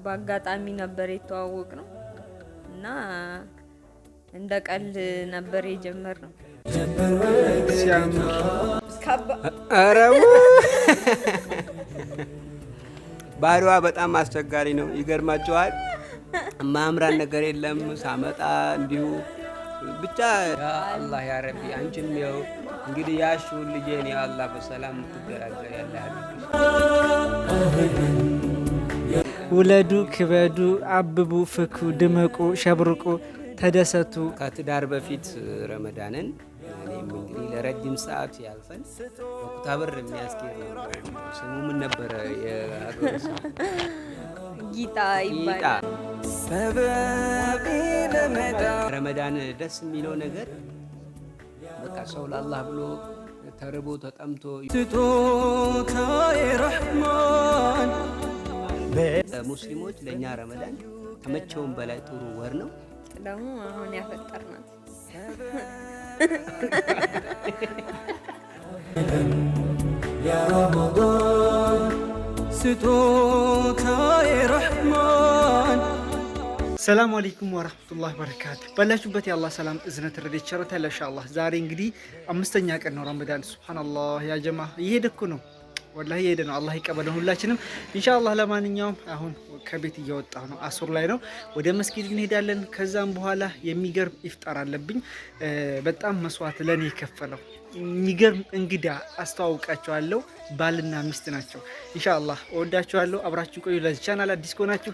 በአጋጣሚ ነበር የተዋወቅነው እና እንደ ቀልድ ነበር የጀመርነው። አረው ባህሪዋ በጣም አስቸጋሪ ነው። ይገርማቸዋል። ማምራን ነገር የለም ሳመጣ እንዲሁ ብቻ ያ አላህ ያ ረቢ አንቺም ያው እንግዲህ ያሽው ልጄን ያ አላህ በሰላም ትገላገል ያለህ ውለዱ፣ ክበዱ፣ አብቡ፣ ፍኩ፣ ድመቁ፣ ሸብርቁ፣ ተደሰቱ። ከትዳር በፊት ረመዳንን እኔም እንግዲህ ለረጅም ሰዓት ያልፈን በኩታበር የሚያስኬድ ነው። ስሙ ምን ነበረ? ጊጣ ይባላል። ረመዳን ደስ የሚለው ነገር በቃ ሰው ለአላህ ብሎ ተርቦ ተጠምቶ ሙስሊሞች ለእኛ ረመዳን ከመቼውም በላይ ጥሩ ወር ነው። ደግሞ አሁን ያፈጠርናት ያ ረመዳን ስጦታዬ ረህማን። ሰላም አለይኩም ወራህመቱላሂ ወበረካቱ። ባላችሁበት የአላህ ሰላም እዝነት ረድኤት ቸርታ ኢንሻአላህ። ዛሬ እንግዲህ 5ኛ ቀን ነው ረመዳን። ሱብሃንአላህ ያ ጀማ እየሄደ እኮ ነው፣ ወላሂ እየሄደ ነው። አላህ ይቀበለን ሁላችንም ኢንሻአላህ። ለማንኛውም አሁን ከቤት እየወጣሁ ነው፣ አሱር ላይ ነው። ወደ መስጊድ እንሄዳለን። ከዛም በኋላ የሚገርም ኢፍጣር አለብኝ። በጣም መስዋዕት ለኔ የከፈለው የሚገርም እንግዳ አስተዋውቃቸዋለሁ። ባልና ሚስት ናቸው። ኢንሻአላህ እወዳቸዋለሁ። አብራችሁ ቆዩ። ለዚህ ቻናል አዲስ ከሆናችሁ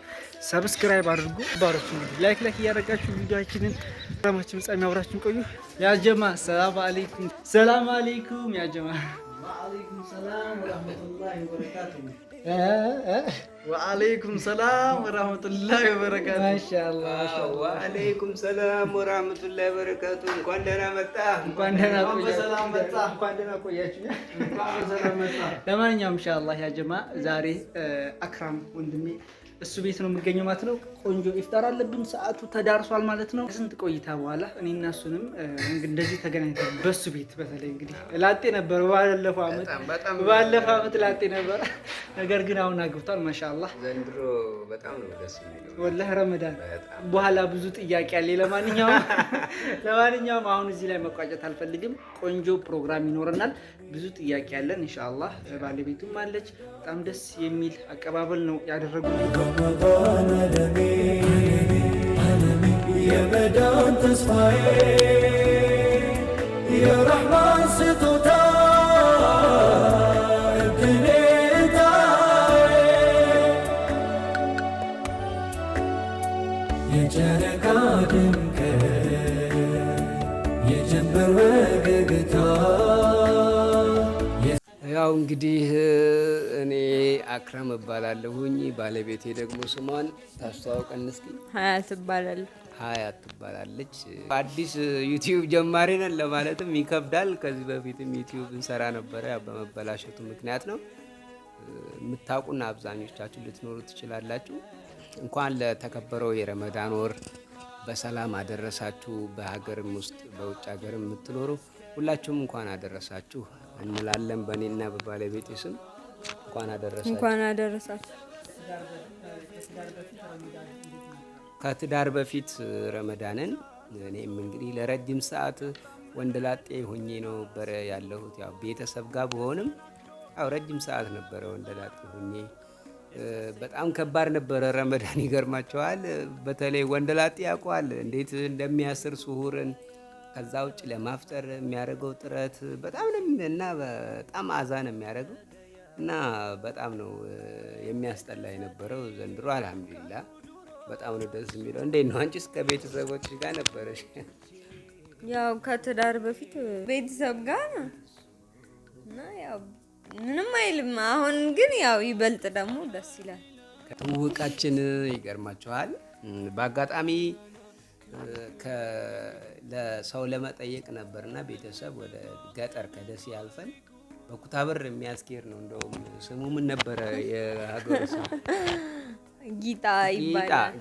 ሰብስክራይብ አድርጉ። ባሮች እንግዲህ ላይክ እያደረጋችሁ ቪዲዮአችንን ፕሮግራማችን ፍጻሜ አብራችሁ ቆዩ። ያ ጀማ ሰላም አለይኩም፣ ሰላም አለይኩም ያ ጀማ። ወአለይኩም ሰላም ወራህመቱላሂ ወበረካቱ። ወአለይኩም ሰላም ወራህመቱላሂ ወበረካቱ። ማሻአላህ ወአለይኩም ሰላም ወራህመቱላሂ ወበረካቱ። እንኳን ደህና መጣ፣ እንኳን ደህና ቆያችሁ። ለማንኛውም ኢንሻአላህ ያ ጀማ ዛሬ አክራም ወንድሜ እሱ ቤት ነው የሚገኘው ማለት ነው። ቆንጆ ኢፍጣር አለብን። ሰዓቱ ተዳርሷል ማለት ነው። ከስንት ቆይታ በኋላ እኔና እሱንም እንደዚህ ተገናኝተን በሱ ቤት በተለይ እንግዲህ ላጤ ነበር ባለፈው አመት ላጤ ነበር። ነገር ግን አሁን አግብቷል። ማሻአላህ ዘንድሮ በጣም ነው ደስ የሚለው ወላሂ። ረመዳን በኋላ ብዙ ጥያቄ አለ። ለማንኛውም አሁን እዚህ ላይ መቋጨት አልፈልግም። ቆንጆ ፕሮግራም ይኖረናል። ብዙ ጥያቄ አለን ኢንሻአላህ። ባለቤቱም አለች። በጣም ደስ የሚል አቀባበል ነው ያደረጉት። ረመዳን አለሜ የመዳን ተስፋዬ የረህማን ስጦታ እድሌታዬ የጨረቃ ድምቀት የጀንበር ወገግታ። ያው እንግዲህ እኔ አክራም እባላለሁኝ። ባለቤቴ ደግሞ ስሟን ታስተዋውቀን እስኪ። ሀያት እባላለሁ። ሀያት ትባላለች። አዲስ ዩቲዩብ ጀማሪ ነን ለማለትም ይከብዳል። ከዚህ በፊትም ዩቲዩብ እንሰራ ነበረ፣ በመበላሸቱ ምክንያት ነው። የምታውቁና አብዛኞቻችሁ ልትኖሩ ትችላላችሁ። እንኳን ለተከበረው የረመዳን ወር በሰላም አደረሳችሁ። በሀገርም ውስጥ በውጭ ሀገርም የምትኖሩ ሁላችሁም እንኳን አደረሳችሁ እንላለን። በእኔና በባለቤቴ ስም እንኳን አደረሳችሁ። ከትዳር በፊት ረመዳንን እኔም እንግዲህ ለረጅም ሰዓት ወንድ ላጤ ሆኜ ነው ነበረ ያለሁት። ያው ቤተሰብ ጋር ብሆንም ያው ረጅም ሰዓት ነበረ ወንድ ላጤ ሆኜ። በጣም ከባድ ነበረ ረመዳን። ይገርማቸዋል። በተለይ ወንድ ላጤ ያውቀዋል እንዴት እንደሚያስር ስሁርን ከዛ ውጭ ለማፍጠር የሚያደርገው ጥረት በጣም ነው እና በጣም አዛ ነው የሚያደርገው እና በጣም ነው የሚያስጠላ የነበረው። ዘንድሮ አልሐምዱሊላህ በጣም ነው ደስ የሚለው። እንዴት ነው አንቺስ ከቤተሰቦች ጋር ነበረሽ? ያው ከትዳር በፊት ቤተሰብ ጋር እና ያው ምንም አይልም። አሁን ግን ያው ይበልጥ ደግሞ ደስ ይላል። ትውውቃችን ይገርማችኋል። በአጋጣሚ ለሰው ለመጠየቅ ነበርና ቤተሰብ ወደ ገጠር ከደሴ አልፈን በኩታበር የሚያስኬድ ነው። እንደውም ስሙ ምን ነበረ? የሀገሩ ስም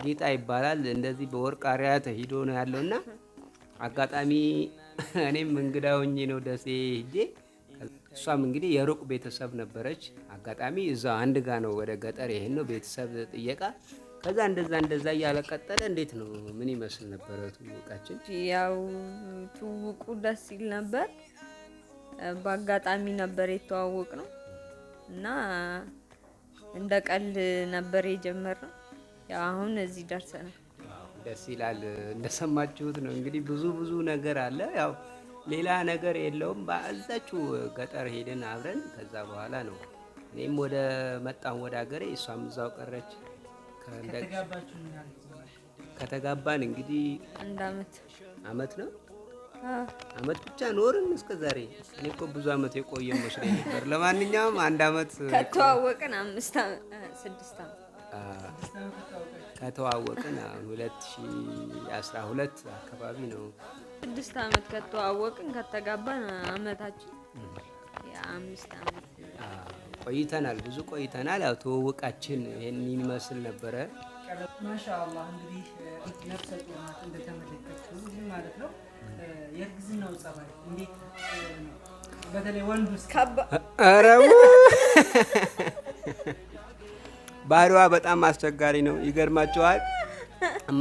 ጊጣ ይባላል። እንደዚህ በወርቅ አሪያ ተሂዶ ነው ያለውና አጋጣሚ እኔም እንግዳ ሆኜ ነው ደሴ ሄጄ። እሷም እንግዲህ የሩቅ ቤተሰብ ነበረች። አጋጣሚ እዛ አንድ ጋ ነው ወደ ገጠር ይሄን ነው ቤተሰብ ጥየቃ። ከዛ እንደዛ እያለ ቀጠለ። እንዴት ነው ምን ይመስል ነበረ ትውውቃችን? ያው ትውውቁ ደስ ይል ነበር። በአጋጣሚ ነበር የተዋወቅ ነው እና እንደ ቀልድ ነበር የጀመርነው። ያው አሁን እዚህ ደርሰናል። ደስ ይላል። እንደሰማችሁት ነው እንግዲህ ብዙ ነገር አለ። ያው ሌላ ነገር የለውም። በዛችሁ ገጠር ሄደን አብረን ከዛ በኋላ ነው እኔም ወደ መጣሁ ወደ ሀገሬ፣ እሷም እዛው ቀረች። ከተጋባን እንግዲህ አንድ አመት ነው። አመት ብቻ ኖርን እስከ ዛሬ። እኔ እኮ ብዙ አመት የቆየ መስሎኝ ነበር። ለማንኛውም አንድ አመት ከተዋወቅን 6 አመት ከተዋወቅን 2012 አካባቢ ነው። 6 አመት ከተዋወቅን ከተጋባን አመታችን የ5 አመት ቆይተናል፣ ብዙ ቆይተናል። ያው ትውውቃችን ይሄን ይመስል ነበረ። ማሻአላህ እንግዲህ ነፍሰ ጡር ናት እንደተመለከቱት ማለት ነው። የእርግዝናው ጸባይ እንዴት ነው? በተለይ ወንዱስ አረቡ ባህሪዋ በጣም አስቸጋሪ ነው። ይገርማቸዋል።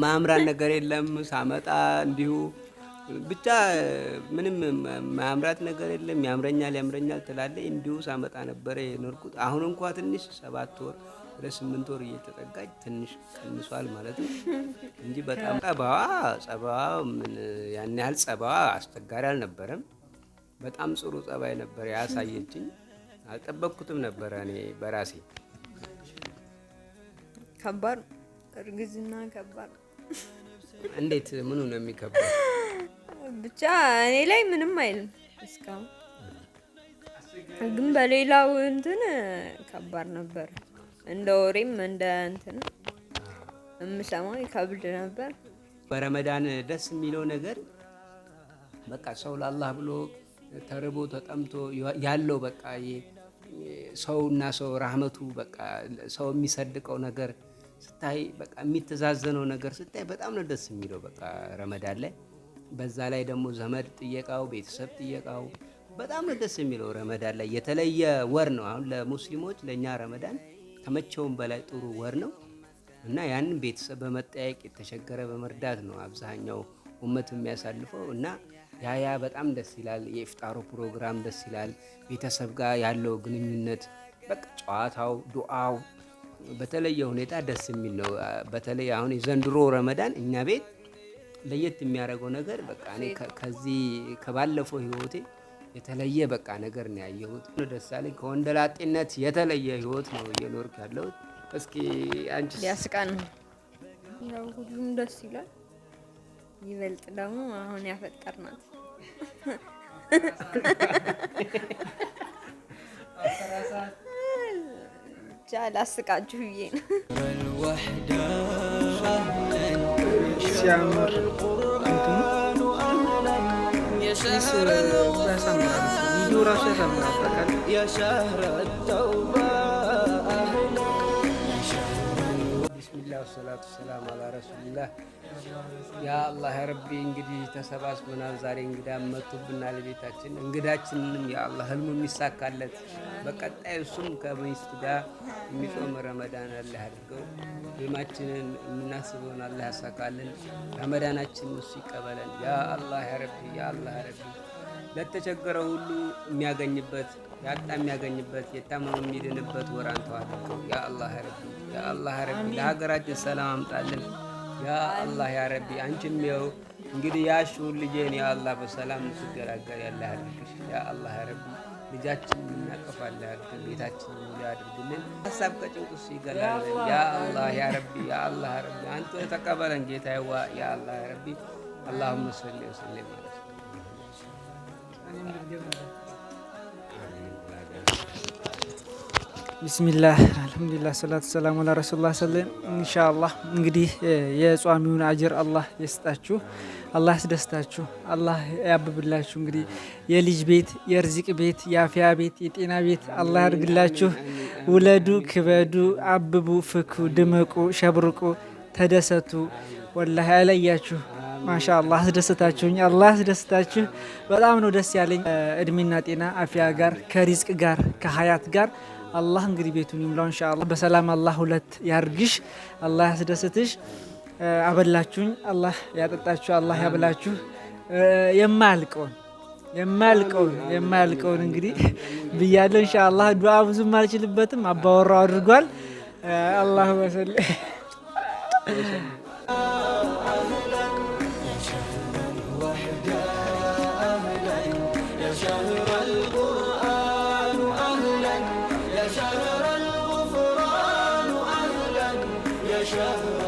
ማምራን ነገር የለም። ሳመጣ እንዲሁ ብቻ ምንም ማምራት ነገር የለም። ያምረኛል ትላለች። እንዲሁ ሳመጣ ነበረ የኖርኩት። አሁን እንኳ ትንሽ 7 ወር ወደ 8 ወር እየተጠጋች ትንሽ ቀንሷል ማለት ነው እንጂ በጣም ጸባዋ ምን ያን ያህል ጸባዋ አስቸጋሪ አልነበረም። በጣም ጥሩ ጸባይ ነበር ያሳየችኝ። አልጠበቅኩትም ነበረ እኔ በራሴ። ከባድ እርግዝና ከባድ። እንዴት ምኑ ነው የሚከብደው? ብቻ እኔ ላይ ምንም አይልም እስካሁን፣ ግን በሌላው እንትን ከባድ ነበር። እንደ ወሬም እንደ እንትን የምሰማው ይከብድ ነበር። በረመዳን ደስ የሚለው ነገር በቃ ሰው ለአላህ ብሎ ተርቦ ተጠምቶ ያለው በቃ ሰውና ሰው ራህመቱ በቃ ሰው የሚሰድቀው ነገር ስታይ በቃ የሚተዛዘነው ነገር ስታይ በጣም ነው ደስ የሚለው በቃ ረመዳን ላይ። በዛ ላይ ደግሞ ዘመድ ጥየቃው፣ ቤተሰብ ጥየቃው በጣም ነው ደስ የሚለው ረመዳን ላይ። የተለየ ወር ነው። አሁን ለሙስሊሞች ለእኛ ረመዳን ከመቼውም በላይ ጥሩ ወር ነው እና ያንን ቤተሰብ በመጠያየቅ የተቸገረ በመርዳት ነው አብዛኛው ኡመት የሚያሳልፈው እና ያ በጣም ደስ ይላል። የኢፍጣሩ ፕሮግራም ደስ ይላል። ቤተሰብ ጋር ያለው ግንኙነት በቃ ጨዋታው፣ ዱዓው በተለየ ሁኔታ ደስ የሚል ነው። በተለይ አሁን የዘንድሮ ረመዳን እኛ ቤት ለየት የሚያደርገው ነገር በቃ እኔ ከዚህ ከባለፈው ህይወቴ የተለየ በቃ ነገር ነው ያየሁት። ደስ አለኝ። ከወንደላጤነት የተለየ ህይወት ነው እየኖርኩ ያለሁት። እስኪ አንቺ ያስቃን ነው። ያው ሁሉም ደስ ይላል። ይበልጥ ደግሞ አሁን ያፈጠርናት ላስቃችሁ ብዬ ነው። ሲያምር ቪዲዮ ራሱ ያሳምራል። ቢስሚላህ ወሰላቱ ሰላም አላ ረሱሊላህ። ያ አላህ ያ ረቢ እንግዲህ ተሰባስበናል። ዛሬ እንግዳ መጥቶብናል ቤታችን። እንግዳችንንም ያ አላህ ህልሙ የሚሳካለት በቀጣይ እሱም ከሚስቱ ጋር የሚጾም ረመዳን አላህ አድርገው ህልማችንን የምናስበውን አላህ ያሳካልን። ረመዳናችንን እሱ ይቀበለን። ያ አላህ ያ ረቢ ያ አላህ ያ ረቢ ለተቸገረው ሁሉ የሚያገኝበት ያጣ የሚያገኝበት የታመመ የሚድንበት ወር አንተው አድርገው። ያ አላህ ያ ረቢ ያ አላህ ያ ረቢ ለሀገራችን ሰላም አምጣልን። ያ አላህ ያ ረቢ አንቺም ይኸው እንግዲህ ያሽውን ልጄን ያ አላህ በሰላም ትገላገል ያለ አድርግሽ። ያ አላህ ያ ረቢ ልጃችን እናቀፋለ አድርግ፣ ቤታችን ሙሉ አድርግልን። ሀሳብ ከጭንቁስ ይገላል። ያ አላህ ያ ረቢ ያ አላህ ያ ረቢ አንተ ተቀበለን ጌታዬ። ያ አላህ ያ ረቢ اللهم صل وسلم على ቢስሚላህ አልሐምዱሊላህ ሰላቱ ሰላሙ አላ ረሱሉላህ ሰለም። ኢንሻአላህ እንግዲህ የጿሚውን አጅር አላህ ይስጣችሁ፣ አላህ ያስደስታችሁ፣ አላህ ያብብላችሁ። እንግዲህ የልጅ ቤት፣ የርዝቅ ቤት፣ የአፍያ ቤት፣ የጤና ቤት አላህ ያድርግላችሁ። ውለዱ፣ ክበዱ፣ አብቡ፣ ፍኩ፣ ድመቁ፣ ሸብርቁ፣ ተደሰቱ። ወላሂ አይለያችሁ። ማሻአላህ አስደስታችሁኝ፣ አላህ ያስደስታችሁ። በጣም ነው ደስ ያለኝ። እድሜና ጤና አፍያ ጋር ከሪዝቅ ጋር ከሀያት ጋር አላህ እንግዲህ ቤቱን ይምላው ኢንሻአላህ። በሰላም አላህ ሁለት ያርግሽ፣ አላህ ያስደስትሽ። አበላችሁኝ፣ አላህ ያጠጣችሁ፣ አላህ ያብላችሁ። የማያልቀውን እንግዲህ ብያለሁ ኢንሻአላህ። ዱዓ ብዙም አልችልበትም፣ አባወራው አድርጓል። አላሁ ወሰለ شهر